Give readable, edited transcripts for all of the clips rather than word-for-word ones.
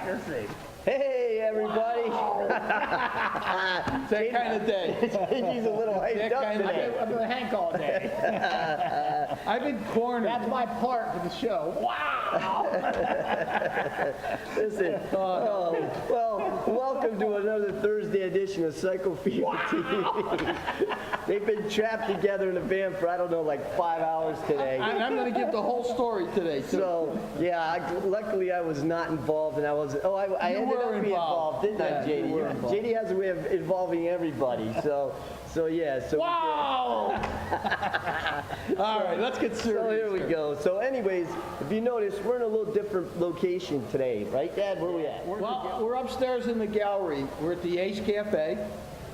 democracy. Hey, everybody. It's that kind of day. He's a little hyped up today. I've been Hank all day. I've been cornered. That's my part for the show. Wow. Listen, well, welcome to another Thursday edition of Psycho Fever TV. They've been trapped together in a van for, I don't know, like 5 hours today. I'm going to give the whole story today, too. So, yeah, luckily I was not involved, and I ended up being involved, didn't I, JD? JD has a way of involving everybody, so yeah. So wow! All right, let's get serious. So here we go. So anyways, if you notice, we're in a little different location today, right, Dad? Where are we at? Well, we're upstairs in the gallery. We're at the Ace Cafe,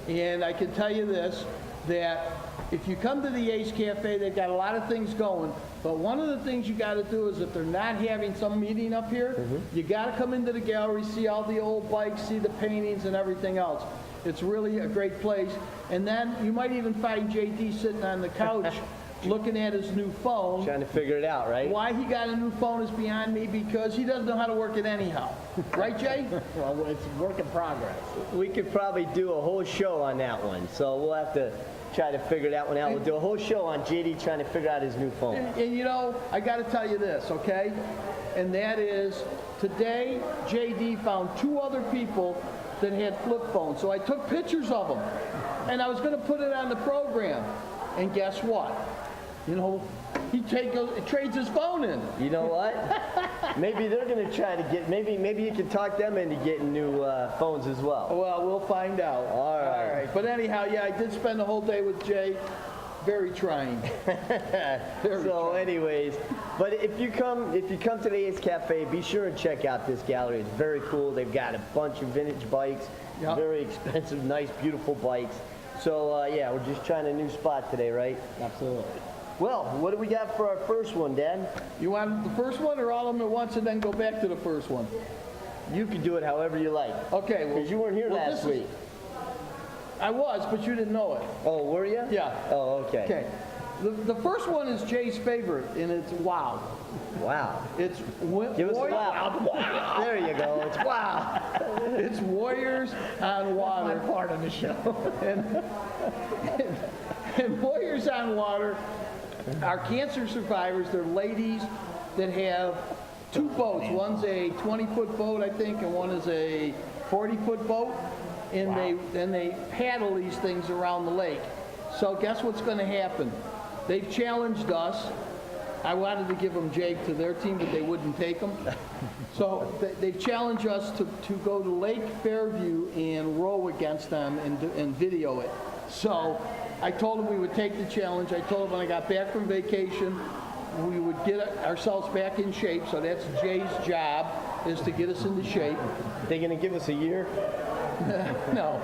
and I can tell you this, that if you come to the Ace Cafe, they've got a lot of things going, but one of the things you got to do is if they're not having some meeting up here, you got to come into the gallery, see all the old bikes, see the paintings and everything else. It's really a great place. And then you might even find JD sitting on the couch looking at his new phone. Trying to figure it out, right? Why he got a new phone is beyond me, because he doesn't know how to work it anyhow. Right, Jay? Well, it's work in progress. We could probably do a whole show on that one, so we'll have to try to figure that one out. We'll do a whole show on JD trying to figure out his new phone. And you know, I got to tell you this, okay? And that is, today, JD found 2 other people that had flip phones. So I took pictures of them, and I was going to put it on the program. And guess what? You know, he trades his phone in. You know what? Maybe they're going to try to get, maybe you can talk them into getting new phones as well. Well, we'll find out. All right. But anyhow, yeah, I did spend the whole day with Jay. Very trying. Anyways, but if you come to the Ace Cafe, be sure and check out this gallery. It's very cool. They've got a bunch of vintage bikes, very expensive, nice, beautiful bikes. So yeah, we're just trying a new spot today, right? Absolutely. Well, what do we got for our first one, Dad? You want the first one or all of them at once and then go back to the first one? You can do it however you like. Okay. Well, because you weren't here last week. I was, but you didn't know it. Oh, were you? Yeah. Oh, okay. Okay. The first one is Jay's favorite, and it's wow. Wow. It's Give us a wow. There you go. It's wow. It's Warriors on Water. That's my part of the show. and Warriors on Water are cancer survivors. They're ladies that have 2 boats. One's a 20-foot boat, I think, and one is a 40-foot boat. And they paddle these things around the lake. So guess what's going to happen? They've challenged us. I wanted to give them Jake to their team, but they wouldn't take them. So they've challenged us to go to Lake Fairview and row against them and video it. So I told them we would take the challenge. I told them when I got back from vacation, we would get ourselves back in shape. So that's Jay's job, is to get us into shape. They going to give us a year? No,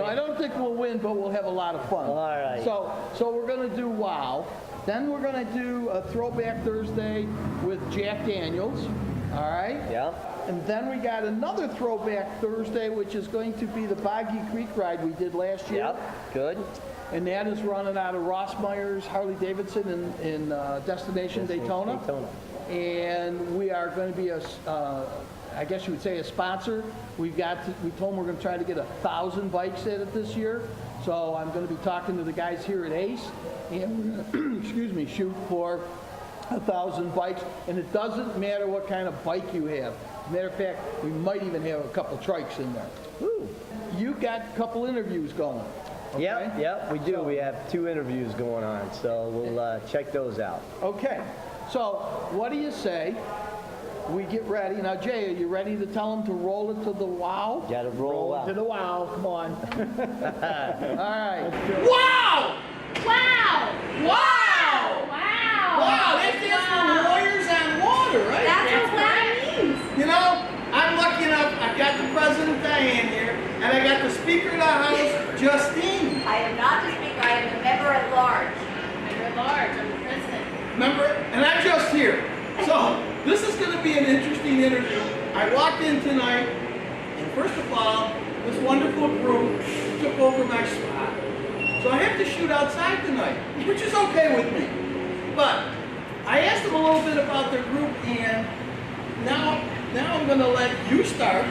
I don't think we'll win, but we'll have a lot of fun. All right. So we're going to do wow. Then we're going to do a Throwback Thursday with Jack Daniels. All right? Yeah. And then we got another Throwback Thursday, which is going to be the Boggy Creek ride we did last year. Yep. Good. And that is running out of Ross Myers Harley Davidson in Destination Daytona. And we are going to be I guess you would say a sponsor. We told them we're going to try to get 1,000 bikes at it this year. So I'm going to be talking to the guys here at Ace, and we're going to, shoot for 1,000 bikes. And it doesn't matter what kind of bike you have. As a matter of fact, we might even have a couple trikes in there. Woo. You got a couple interviews going. Okay? Yep, we do. We have 2 interviews going on, so we'll check those out. Okay. So what do you say? We get ready. Now, Jay, are you ready to tell them to roll it to the wow? Got to roll out. To the wow, come on. All right. Wow! Wow! Wow! Wow! Wow, this is for Warriors on Water, right? That's what that means. You know, I'm lucky enough, I've got the President Diane here, and I got the Speaker of the House, Justine. I am not the speaker, I am a member at large. Member at large, I'm the president. Remember? And I'm just here. So, this is going to be an interesting interview. I walked in tonight, and first of all, this wonderful group took over my spot. So I have to shoot outside tonight, which is okay with me. But I asked them a little bit about their group, and now now I'm gonna let you start.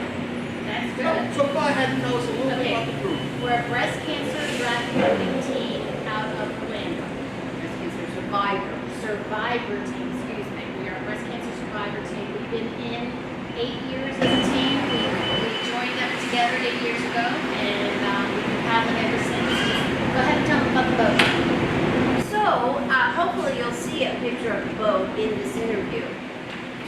That's good. So go ahead and tell us a little bit Okay. about the group. We're a breast cancer grappling team out of Lynn. Breast cancer survivor team, excuse me. We are a breast cancer survivor team. We've been in 8 years as a team. We joined up together 8 years ago, and we've been paddling ever since. Go ahead and tell them about the boat. So, hopefully you'll see a picture of the boat in this interview.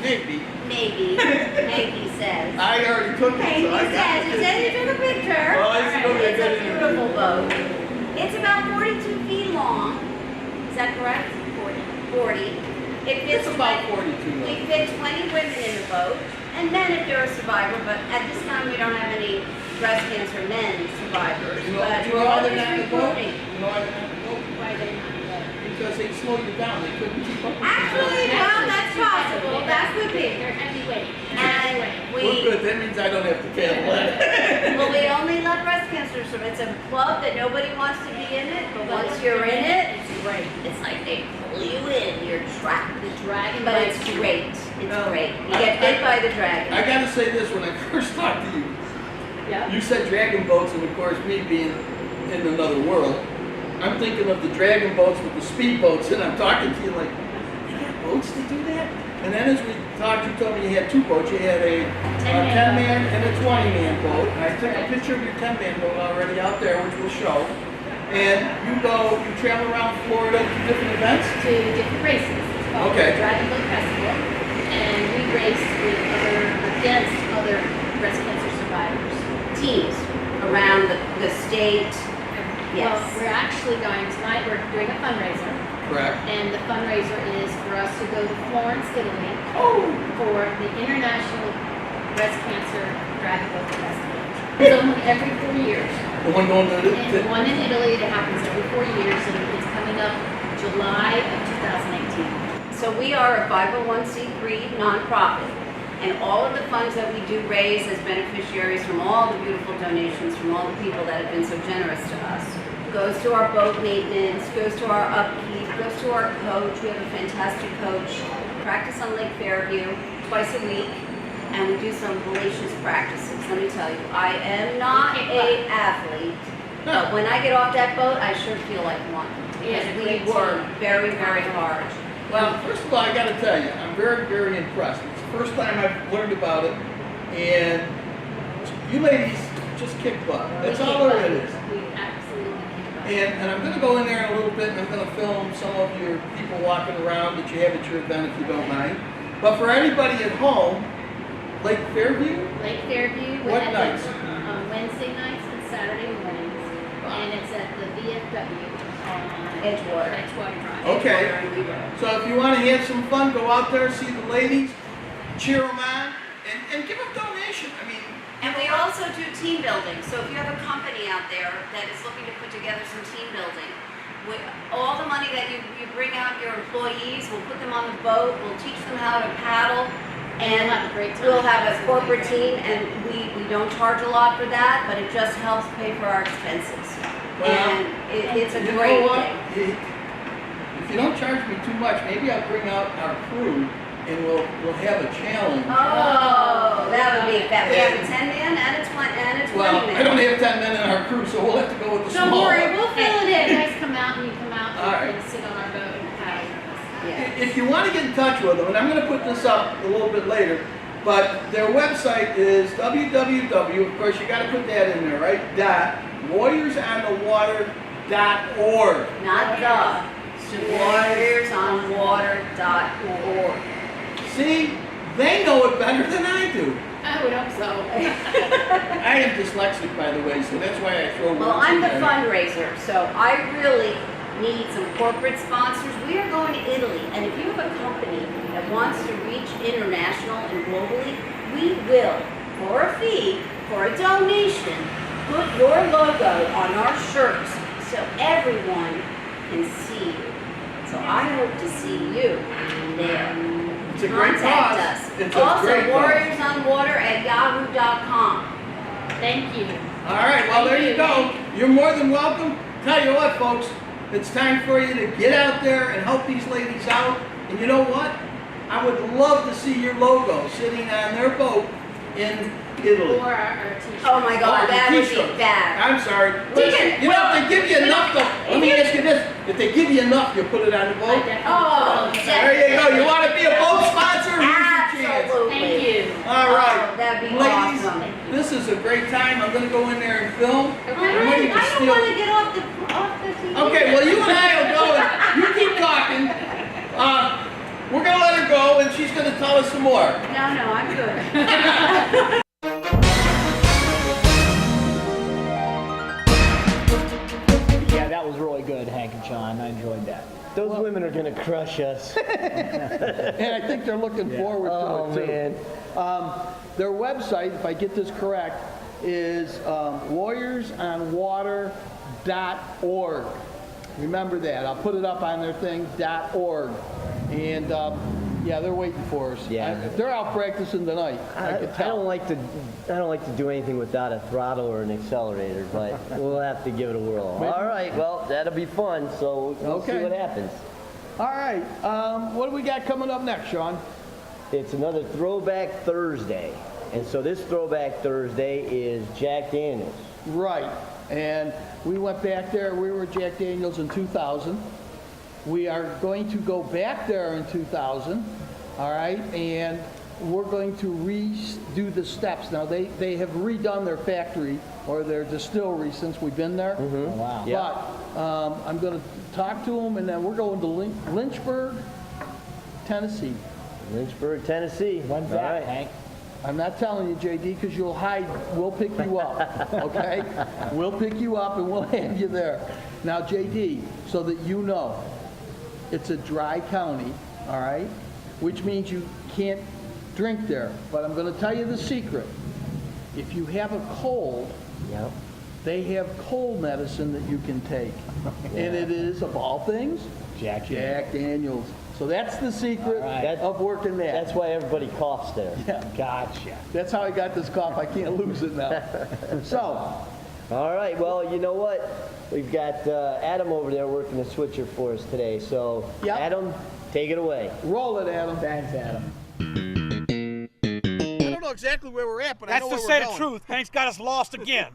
Maybe. Maybe. Maybe says. I already took it, Maybe so I got says. It says you took a picture. Well, it's gonna be a It's good a interview. beautiful boat. It's about 42 feet long. Is that correct? 40. It fits It's about 20 42 We though. fit 20 women in the boat, and men if you're a survivor, but at this time we don't have any breast cancer men survivors. You know, But you know we're why always they're not in the boat? recruiting. You know why they're not in the boat? Why they not Because they slow you down. They couldn't keep up with you. Actually, well, that's possible. That could be. They're heavyweight. And We're we, good. That means I don't have to pay a lot. well, we only let breast cancer, so it's a club that nobody wants to be in it, but once you're in it, it's great. it's like they pull you in, you're trapped. The dragon But it's bites you. great. It's No. great. You get bit by the dragon. I gotta say this, when I first talked to you, Yeah. you said dragon boats, and of course me being in another world, I'm thinking of the dragon boats with the speed boats, and I'm talking to you like, you got boats to do that? And then as we talked, you told me you had two boats. You had a 10-man and a 20-man boat. And I took a picture of your 10-man boat already out there, which we'll show. And you travel around Florida to different events? To different races. It's called Okay. the Dragon Boat Festival. And we race against other breast cancer survivors. Teams around the state. Yes. Well, we're actually going tonight, we're doing a fundraiser. Correct. And the fundraiser is for us to go to Florence, Italy Oh, for the International Breast Cancer Dragon Boat Festival. It's only every 4 years. the one going to And one in Italy that happens every 4 years, and it's coming up July of 2018. So we are a 501c3 nonprofit, and all of the funds that we do raise as beneficiaries from all the beautiful donations from all the people that have been so generous to us goes to our boat maintenance, goes to our upkeep, goes to our coach. We have a fantastic coach. Practice on Lake Fairview twice a week, and we do some hellacious practices. Let me tell you, I am not an athlete, but when I get off that boat, I sure feel like one. Yeah, Because we great work team. very, very hard. Well, first of all, I got to tell you, I'm very, very impressed. It's the first time I've learned about it, and you ladies just kick butt. That's We all kick there butt. is. We absolutely kick butt. And I'm going to go in there in a little bit, and I'm going to film some of your people walking around that you have at your event, if you don't mind. But for anybody at home, Lake Fairview, Lake Fairview. What at nights? On Wednesday nights and Saturday mornings. And it's at the VFW on Edgewater. Edgewater Drive. Okay. Edgewater and Lee Road. So if you want to have some fun, go out there, see the ladies, cheer them on, and give them donation. I mean, And we also do team building. So if you have a company out there that is looking to put together some team building, all the money that you bring out your employees, we'll put them on the boat, we'll teach them how to paddle, and We'll have a great time. we'll have a corporate team, and we don't charge a lot for that, but it just helps pay for our expenses. Well, And it's a you great know what? thing. If you don't charge me too much, maybe I'll bring out our crew, and we'll have a challenge. Oh, that would be fab. We have a 10-man and a 20-man. Well, I don't have 10 men in our crew, so we'll have to go with the Don't small worry, one. we'll fill it in. You guys come out and you come out All right. and sit on our boat and paddle with us. Yeah. If you want to get in touch with them, and I'm going to put this up a little bit later, but their website is www, of course you got to put that in there, right? warriorsonthewater.org. Not the. warriorsonwater.org. See, they know it better than I do. I would hope so. I am dyslexic, by the way, so that's why I throw words Well, I'm in the there. fundraiser, so I really need some corporate sponsors. We are going to Italy, and if you have a company that wants to reach international and globally, we will, for a fee, for a donation, put your logo on our shirts so everyone can see you. So I hope to see you there. It's a great Contact cause. us. It's a Also, great cause. warriorsonwater@yahoo.com. Thank you. All right, well, there you go. You're more than welcome. Tell you what, folks, it's time for you to get out there and help these ladies out. And you know what? I would love to see your logo sitting on their boat in Italy. Or our t-shirts. Oh my God, that would be T-shirts. bad. I'm sorry. Deacon, You know, if they give you enough, let me ask you this. If they give you enough, you'll put it on the I boat? definitely Oh, will. There you go. You want to be a boat sponsor? Here's your chance. Absolutely. Thank you. All right. Oh, that'd be Ladies, awesome. this is a great time. I'm going to go in there and film. I I'm ready to don't steal. want to get off the TV. Okay, well, you and I will go. And you keep talking. We're going to let her go, and she's going to tell us some more. No, I'm good. Yeah, that was really good, Hank and John. I enjoyed that. Those women are gonna crush us. And I think they're looking forward Oh, to it too. man. Their website, if I get this correct, is warriorsonwater.org. Remember that. I'll put it up on their thing, .org. And yeah, they're waiting for us. Yeah. They're out practicing tonight. I can I tell. don't like to do anything without a throttle or an accelerator, but we'll have to give it a whirl. All right, well, that'll be fun, so we'll see Okay. what happens. All right. What do we got coming up next, Sean? It's another Throwback Thursday. And so this Throwback Thursday is Jack Daniels. Right. And we went back there. We were at Jack Daniels in 2000. We are going to go back there in 2000. All right. And we're going to redo the steps. Now, they have redone their factory or their distillery since we've been there. Wow. Yeah. But I'm going to talk to them, and then we're going to Lynchburg, Tennessee. Lynchburg, Tennessee. When's All that, right. Hank? I'm not telling you, JD, because you'll hide. We'll pick you up, okay? We'll pick you up and we'll have you there. Now, JD, so that you know, it's a dry county, all right? Which means you can't drink there. But I'm going to tell you the secret. If you have a cold, Yep. they have cold medicine that you can take. And it is, of all things, Jack. Jack Daniels. So that's the secret All right. of working there. That's why everybody coughs there. Yeah. Gotcha. That's how I got this cough. I can't lose it now. So, All right, well, you know what? We've got Adam over there working the switcher for us today. So, Yep. Adam, take it away. roll it, Adam. Thanks, Adam. I don't know exactly where we're at, but I That's know to where say we're the going. truth. Hank's got us lost again.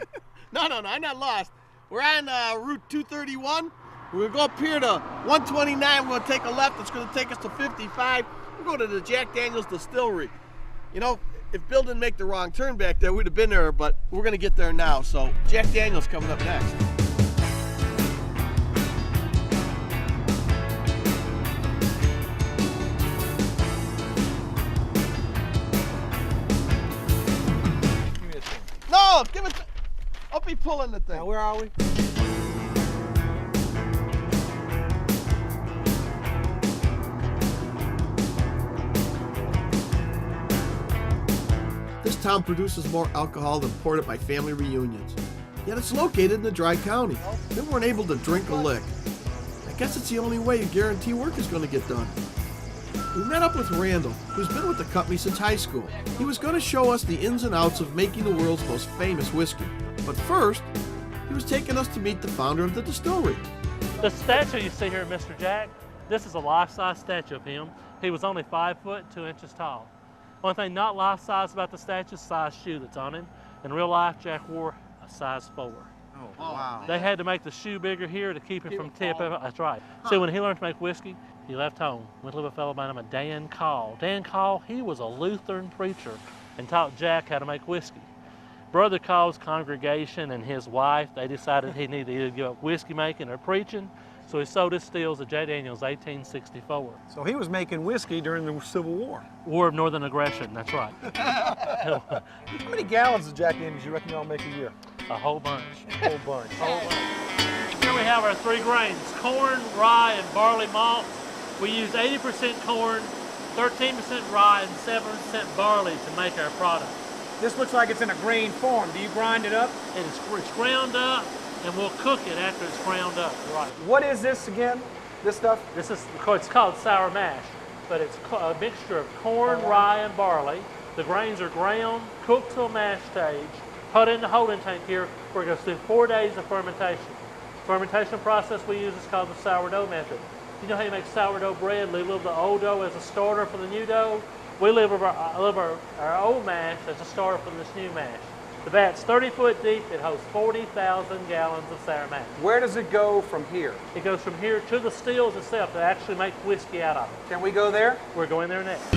No, I'm not lost. We're on Route 231. We're going to go up here to 129. We're going to take a left. It's going to take us to 55. We're going to the Jack Daniels Distillery. You know, if Bill didn't make the wrong turn back there, we'd have been there, but we're going to get there now. So Jack Daniels coming up next. No, give it. I'll be pulling the thing. Now, where are we? This town produces more alcohol than poured by family reunions. Yet it's located in the dry county. They weren't able to drink a lick. I guess it's the only way you guarantee work is going to get done. We met up with Randall, who's been with the company since high school. He was going to show us the ins and outs of making the world's most famous whiskey. But first, he was taking us to meet the founder of the distillery. The statue you see here, Mr. Jack, this is a life-size statue of him. He was only 5 foot 2 inches tall. One thing not life-size about the statue is the size shoe that's on him. In real life, Jack wore a size 4. Oh, wow. They had to make the shoe bigger here to keep him from tipping. That's right. See, when he learned to make whiskey, he left home, went to live with a fellow by the name of Dan Call. Dan Call, he was a Lutheran preacher and taught Jack how to make whiskey. Brother Call's congregation and his wife, they decided he needed to either give up whiskey making or preaching, so he sold his stills to Jack Daniels 1864. So he was making whiskey during the Civil War. War of Northern Aggression, that's right. How many gallons of Jack Daniels you reckon y'all make a year? A whole bunch. A whole bunch. Here we have our 3 grains, corn, rye, and barley malt. We use 80% corn, 13% rye, and 7% barley to make our product. This looks like it's in a grain form. Do you grind it up? It's ground up, and we'll cook it after it's ground up. Right. What is this again? This stuff? It's called sour mash, but it's a mixture of corn, rye, and barley. The grains are ground, cooked to a mash stage, put in the holding tank here, where it goes through 4 days of fermentation. Fermentation process we use is called the sourdough method. You know how you make sourdough bread, leave a little of the old dough as a starter for the new dough? We leave our old mash as a starter for this new mash. The vat's 30 foot deep. It holds 40,000 gallons of sour mash. Where does it go from here? It goes from here to the stills itself to actually make whiskey out of it. Can we go there? We're going there next.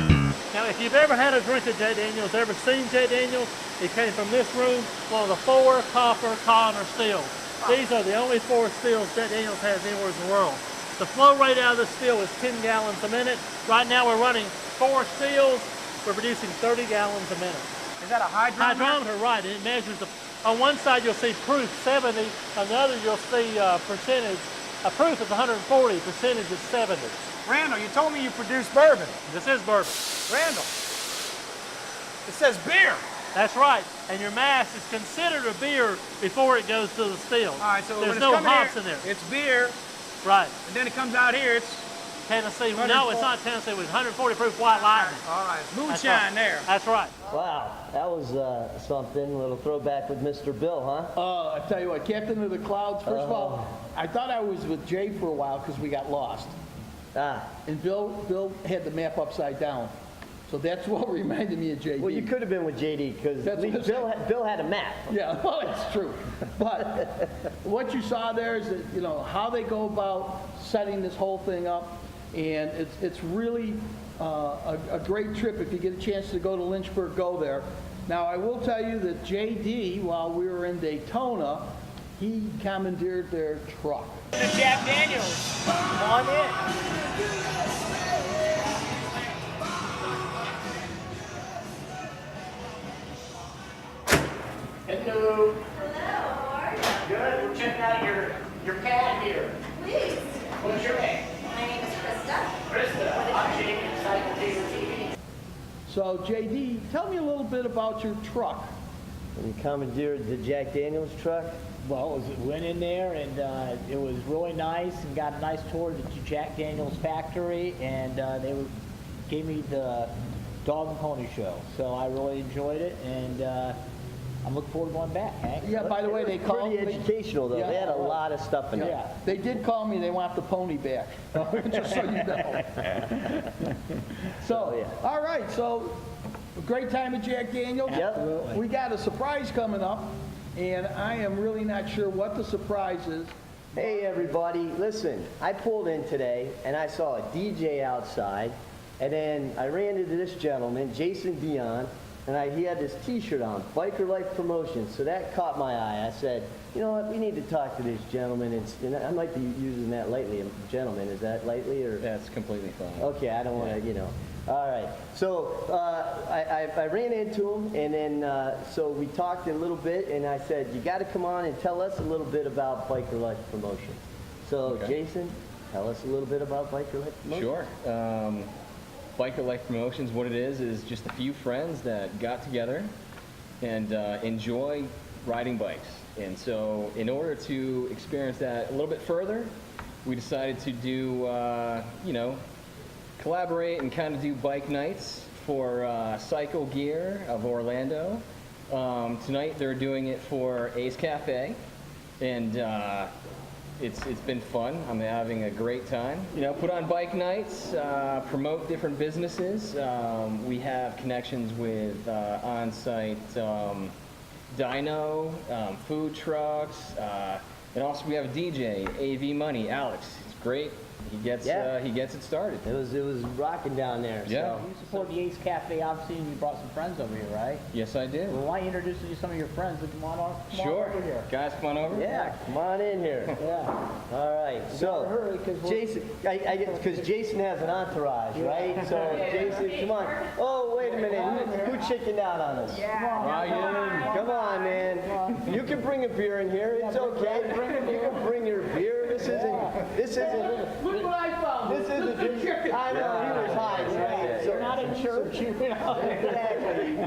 Now, if you've ever had a drink of Jack Daniels, ever seen Jack Daniels, it came from this room, one of the 4 copper Connor stills. These are the only 4 stills Jack Daniels has anywhere in the world. The flow rate out of the still is 10 gallons a minute. Right now we're running 4 stills. We're producing 30 gallons a minute. Is that a hydrometer? Hydrometer, right, and it measures on one side you'll see proof 70, on the other you'll see percentage. A proof is 140, percentage is 70. Randall, you told me you produce bourbon. This is bourbon. Randall, it says beer. That's right, and your mash is considered a beer before it goes to the still. All right, so there's when it's no coming hops here, in there. it's beer, Right, and then it comes out here, it's Tennessee. 140. No, it's not Tennessee. It was 140 proof white lightning. all right. That's Moonshine right. there. That's right. Wow, that was something. A little throwback with Mr. Bill, huh? I tell you what, Captain of the Clouds, first of all, I thought I was with Jay for a while because we got lost. Ah, And Bill had the map upside down. So that's what reminded me of JD. well, you could have been with JD because That's what- Bill had a map. Yeah, well, it's true. But what you saw there is that, you know, how they go about setting this whole thing up. And it's really a great trip. If you get a chance to go to Lynchburg, go there. Now, I will tell you that JD, while we were in Daytona, he commandeered their truck. The Jack Daniels. Come on in. Hello. Hello, how are you? Good. We're checking out your pad here. Please. What's your name? My name is Krista. Krista. I'm Jake, Cycle TV. So, JD, tell me a little bit about your truck. And you commandeered the Jack Daniels truck. Well, went in there and it was really nice and got a nice tour of the Jack Daniels factory, and gave me the dog and pony show. So I really enjoyed it, and I'm looking forward to going back, Hank. Yeah, by the way, they called Pretty me. educational, though. Yeah. They had a lot of stuff in there. Yeah. They did call me, they want the pony back, just so you know. So, all right, so, a great time at Jack Daniels. Yep. We got a surprise coming up, and I am really not sure what the surprise is. Hey, everybody. Listen, I pulled in today, and I saw a DJ outside, and then I ran into this gentleman, Jason Dion, and he had this T-shirt on, Biker Life Promotions. So that caught my eye. I said, you know what, we need to talk to this gentleman. And I might be using that lightly. Gentleman, is that lightly? Or? That's completely fine. Okay, I don't want to, you know. All right. So I ran into him, and then so we talked a little bit, and I said, you got to come on and tell us a little bit about Biker Life Promotions. So, Okay. Jason, tell us a little bit about Biker Life Promotions. Sure. Biker Life Promotions, what it is just a few friends that got together and enjoy riding bikes. And so in order to experience that a little bit further, we decided to do, collaborate and kind of do bike nights for Cycle Gear of Orlando. Tonight they're doing it for Ace Cafe, and it's been fun. I'm having a great time. You know, put on bike nights, promote different businesses. We have connections with on-site dyno, food trucks, and also we have a DJ, AV Money, Alex. He's great. He gets it started. It was rocking down there. Yeah. So. You support the Ace Cafe, obviously, and you brought some friends over here, right? Yes, I did. Well, why don't you introduce you to some of your friends? Come on Sure. over here. Guys, come on over. Yeah, come on in here. Yeah. All right. gotta So, hurry 'cause we're- Jason, because Jason has an entourage, right? So, Jason, come on. Oh, wait a minute. Who chickened out on us? Ryan. Come on, man. You can bring a beer in here. It's okay. You can bring your beer. This isn't. Look what I found. This isn't. I know he was hiding, right? So, You're not in church, you know. exactly.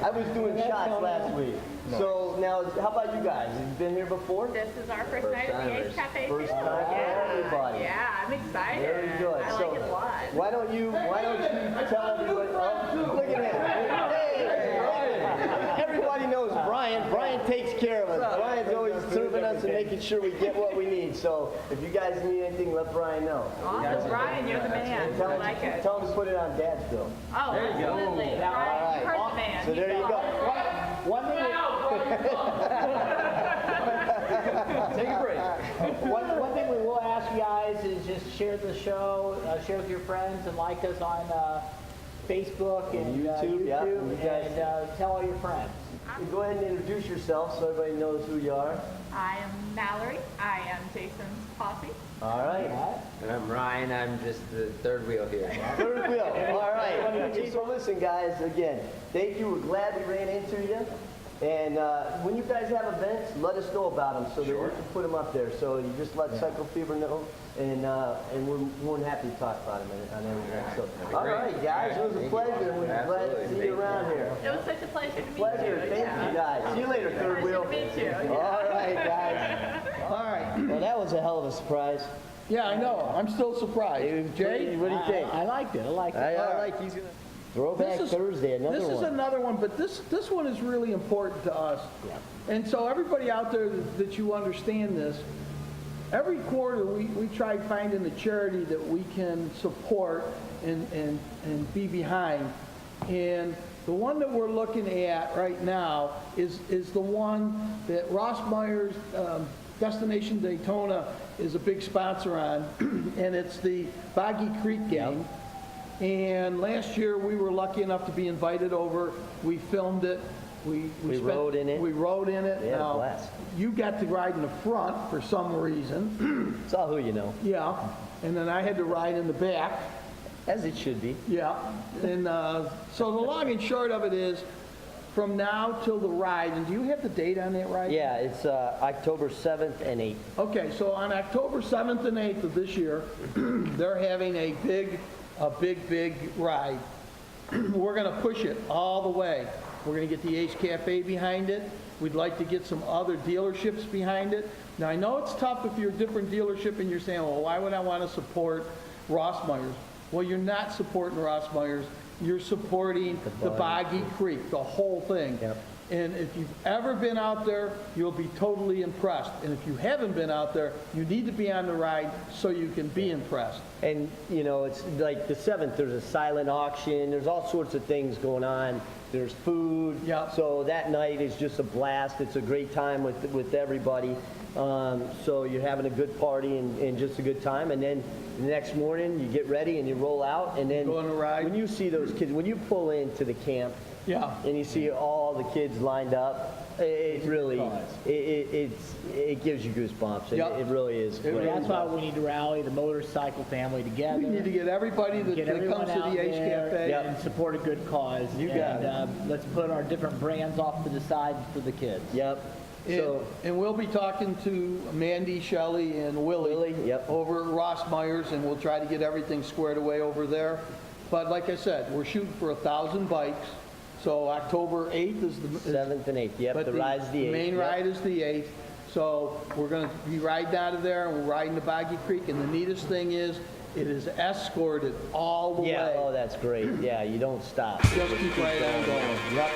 I was doing shots last week. So now, how about you guys? Have you been here before? This is our first night at the Ace Cafe too. First time for everybody. Yeah, I'm excited. Very good. I So, like it a lot. why don't you tell everybody? Oh, look at him. Hey, everybody knows Brian. Brian takes care of us. Brian's always serving us us and making sure we get what we need. So if you guys need anything, let Brian know. Awesome, Brian, you're the man. I like it. Tell him to put it on Dad's bill. Oh, absolutely. Brian, you heard the man. So there you go. One thing, Take a break. one thing we will ask you guys is just share the show, share with your friends, and like us on Facebook and YouTube, yeah. You guys- and tell all your friends. You go ahead and introduce yourself so everybody knows who you are. I am Mallory. I am Jason's posse. All right. And I'm Ryan. I'm just the third wheel here. Third wheel. All right. So listen, guys, again, thank you. We're glad we ran into you. And when you guys have events, let us know about them so that we can put them up there. So you just let Cycle Fever know, and we're more than happy to talk about them on everything. So, all right, guys, it was a pleasure. We're glad to see you around here. It was such a pleasure to meet Pleasure. you. Thank you, guys. See you later, third wheel. Pleasure to meet you. All right, guys. All right. Well, that was a hell of a surprise. Yeah, I know. I'm still surprised. Jay? What do you think? I liked it. I liked it. I like he's gonna Throwback Thursday, another This one. is another one, but this one is really important to us. And so everybody out there that you understand this, every quarter we try finding a charity that we can support and be behind. And the one that we're looking at right now is the one that Ross Myers Destination Daytona is a big sponsor on, and it's the Boggy Creek game. And last year, we were lucky enough to be invited over. We filmed it. We rode in it. We rode in it. Yeah, Now, blast. you got to ride in the front for some reason. It's all who you know. Yeah. And then I had to ride in the back. As it should be. Yeah. And so the long and short of it is, from now till the ride, and do you have the date on that ride? Yeah, it's October 7th and 8th. Okay, so on October 7th and 8th of this year, they're having a big ride. We're going to push it all the way. We're going to get the Ace Cafe behind it. We'd like to get some other dealerships behind it. Now, I know it's tough if you're a different dealership and you're saying, well, why would I want to support Ross Myers? Well, you're not supporting Ross Myers. You're supporting the Boggy Creek, the whole thing. Yep. And if you've ever been out there, you'll be totally impressed. And if you haven't been out there, you need to be on the ride so you can be impressed. And, you know, it's like the 7th, there's a silent auction. There's all sorts of things going on. There's food. Yeah. So that night is just a blast. It's a great time with everybody. So you're having a good party and just a good time. And then the next morning, you get ready and you roll out. And then Go on a ride. when you see those kids, when you pull into the camp, Yeah. and you see all the kids lined up, it really, it gives you goosebumps. Yep. It really is great. That's why we need to rally the motorcycle family together. We need to get everybody that Get that everyone comes to out the Ace there Cafe. and support a good cause. You got and, let's put our different brands off to the side for the kids. Yep. And, So, and we'll be talking to Mandy, Shelley, and Willie, yep. over at Ross Myers, and we'll try to get everything squared away over there. But like I said, we're shooting for 1,000 bikes. So October 8th is the 7th and 8th, yep, but the ride's the 8th. main yep. ride is the 8th. So we're going to be riding out of there, and we're riding to Boggy Creek. And the neatest thing is, it is escorted all the Yeah, way. oh, that's great. Yeah, you don't stop. Just keep right on going. Yep.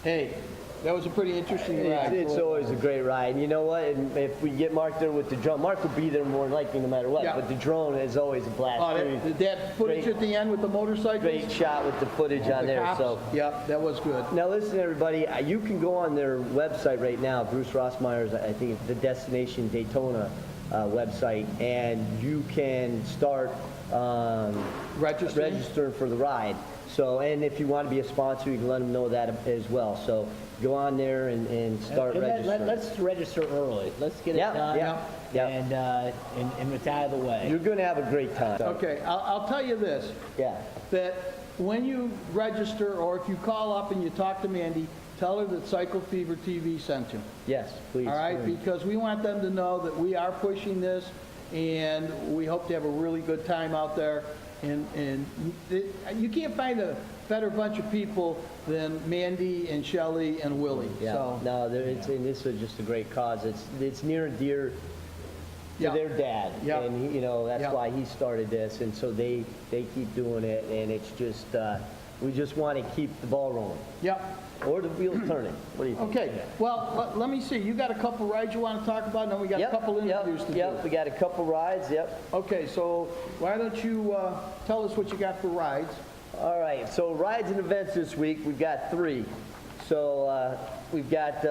Hey, that was a pretty interesting ride. It's always a great ride. And you know what? And if we get Mark there with the drone, Mark will be there more than likely no matter what. Yeah. But the drone is always a blast. Oh, too. that footage Great- at the end with the motorcycles? Great shot with the footage on The there. cops? So Yep, that was good. now listen, everybody. You can go on their website right now, Bruce Rossmeyer's. I think it's the Destination Daytona website, and you can start registering for the ride. So, and if you want to be a sponsor, you can let them know that as well. So go on there and start registering. Let's register early. Let's get it done. Yeah. And it's out of the way. You're going to have a great time. Okay, I'll tell you this. Yeah. That when you register, or if you call up and you talk to Mandy, tell her that Cycle Fever TV sent you. Yes, please. All right, because we want them to know that we are pushing this, and we hope to have a really good time out there. And you can't find a better bunch of people than Mandy and Shelley and Willie. Yeah. So, No, and this is just a great cause. It's near and dear to Yeah. their dad, Yeah. and you know that's Yeah. why he started this, and so they keep doing it, and it's just we just want to keep the ball rolling yep. or the wheels turning. What do you think? Okay, well, let me see. You got a couple rides you want to talk about, and then we got a couple interviews to do. Yep, we got a couple rides. Yep. Okay, so why don't you tell us what you got for rides? All right, so rides and events this week, we've got 3. So we've got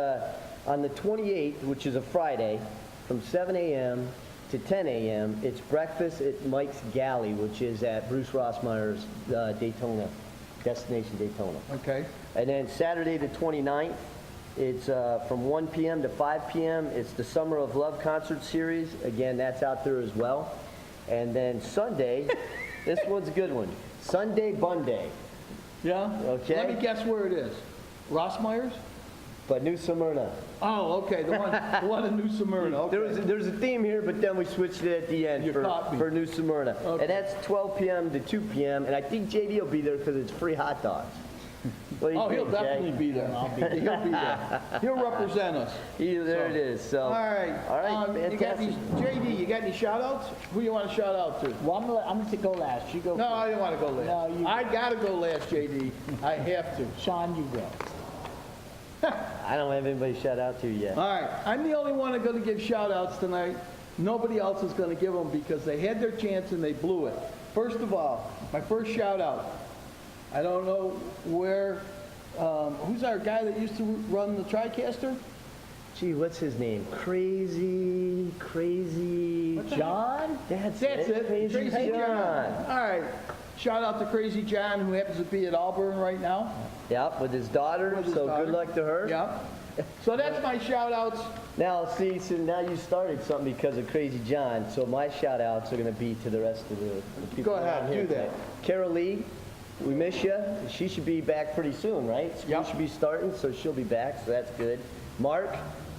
on the 28th, which is a Friday, from 7 a.m. to 10 a.m., it's breakfast at Mike's Galley, which is at Bruce Rossmeyer's Daytona, Destination Daytona. Okay. And then Saturday the 29th, it's from 1 p.m. to 5 p.m. It's the Summer of Love concert series. Again, that's out there as well. And then Sunday, this one's a good one. Sunday Bun Day. Yeah? Okay. Let me guess where it is. Rossmeyer's? But New Smyrna. Oh, okay, the one in New Smyrna. Okay. There's a theme here, but then we switched it at the end You caught me. for New Smyrna. Okay. And that's 12 p.m. to 2 p.m. And I think JD will be there because it's free hot dogs. What do you Oh, he'll think, Jay? definitely be there. He'll be there. He'll represent us. There it is. So. All right. All right, you got any, fantastic. JD, you got any shout-outs? Who you want to shout out to? Well, I'm going to go last. You go No, first. I don't want to go last. No, you- I got to go last, JD. I have to. Sean, you go. I don't have anybody to shout out to yet. All right, I'm the only one that's going to give shout-outs tonight. Nobody else is going to give them because they had their chance and they blew it. First of all, my first shout-out, I don't know where, who's our guy that used to run the TriCaster? Gee, what's his name? Crazy John? That's it. Crazy John. All right, shout-out to Crazy John, who happens to be at Auburn right now. Yep, with his daughter. With his So daughter. good luck to her. Yep. So that's my shout-outs. Now, see, so now you started something because of Crazy John. So my shout outs are going to be to the rest of the people. Go ahead, around here do that. today. Carol Lee, we miss you. She should be back pretty soon, right? School Yep. should be starting, so she'll be back, so that's good. Mark,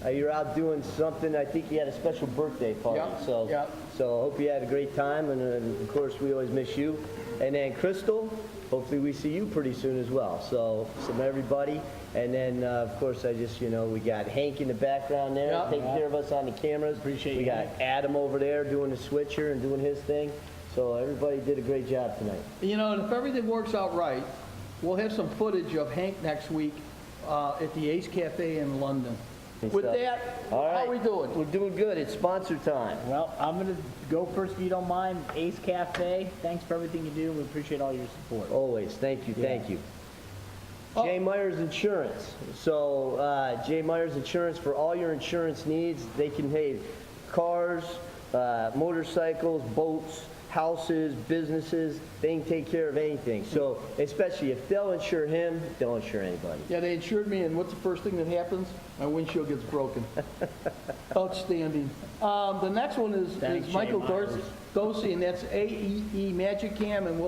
you're out doing something. I think you had a special birthday party. Yep, So, yep. so I hope you had a great time, and of course, we always miss you. And then Crystal, hopefully we see you pretty soon as well. So, from everybody. And then, of course, we got Hank in the background there, Yep. taking care of us on the cameras. Appreciate We you, got Hank. Adam over there doing the switcher and doing his thing. So everybody did a great job tonight. You know, and if everything works out right, we'll have some footage of Hank next week at the Ace Cafe in London. Good With stuff. that, All right. how we doing? We're doing good. It's sponsor time. Well, I'm going to go first if you don't mind. Ace Cafe, thanks for everything you do. We appreciate all your support. Always. Thank you. Thank you. Oh. Jay Myers Insurance. So Jay Myers Insurance for all your insurance needs. They can pay cars, motorcycles, boats, houses, businesses. They can take care of anything. So especially if they'll insure him, they'll insure anybody. Yeah, they insured me, and what's the first thing that happens? My windshield gets broken. Outstanding. The next one is Thanks, Michael Jay Myers. Dorsey, and that's AEE Magic Cam, and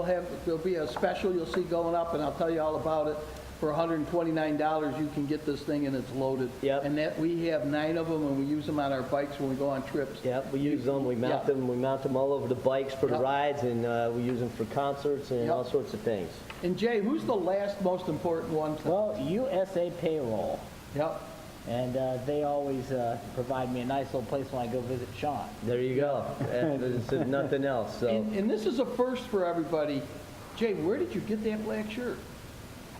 there'll be a special you'll see going up, and I'll tell you all about it. For $129, you can get this thing, and it's loaded. Yep. And that we have 9 of them, and we use them on our bikes when we go on trips. Yep, we use them. We mount Yeah. them. We mount them all over the bikes for the Yep. rides, and we use them for concerts and Yep. all sorts of things. And Jay, who's the last most important one? Well, USA Payroll. Yep. And they always provide me a nice little place when I go visit Sean. There you go. It's nothing else. So And this is a first for everybody. Jay, where did you get that black shirt?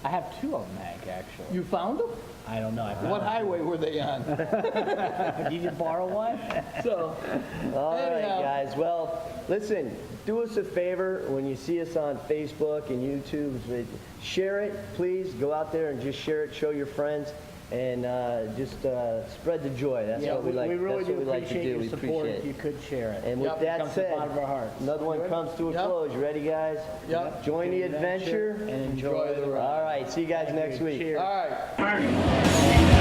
I have 2 of them, Hank, actually. You found them? I don't know. I found What them. highway were they on? Did you just borrow one? So, All right, anyhow. guys. Well, listen, do us a favor when you see us on Facebook and YouTube, share it, please. Go out there and just share it, show your friends, and just spread the joy. That's Yeah, what we like. we really that's what do we like to appreciate do. your We support. appreciate If it. you could share it. And with Yep. that Comes from the said, bottom of our hearts. another one comes to a Yep. close. You ready, guys? Yep. Join the adventure. and enjoy the ride. All right. See you guys next week. Cheers. All right.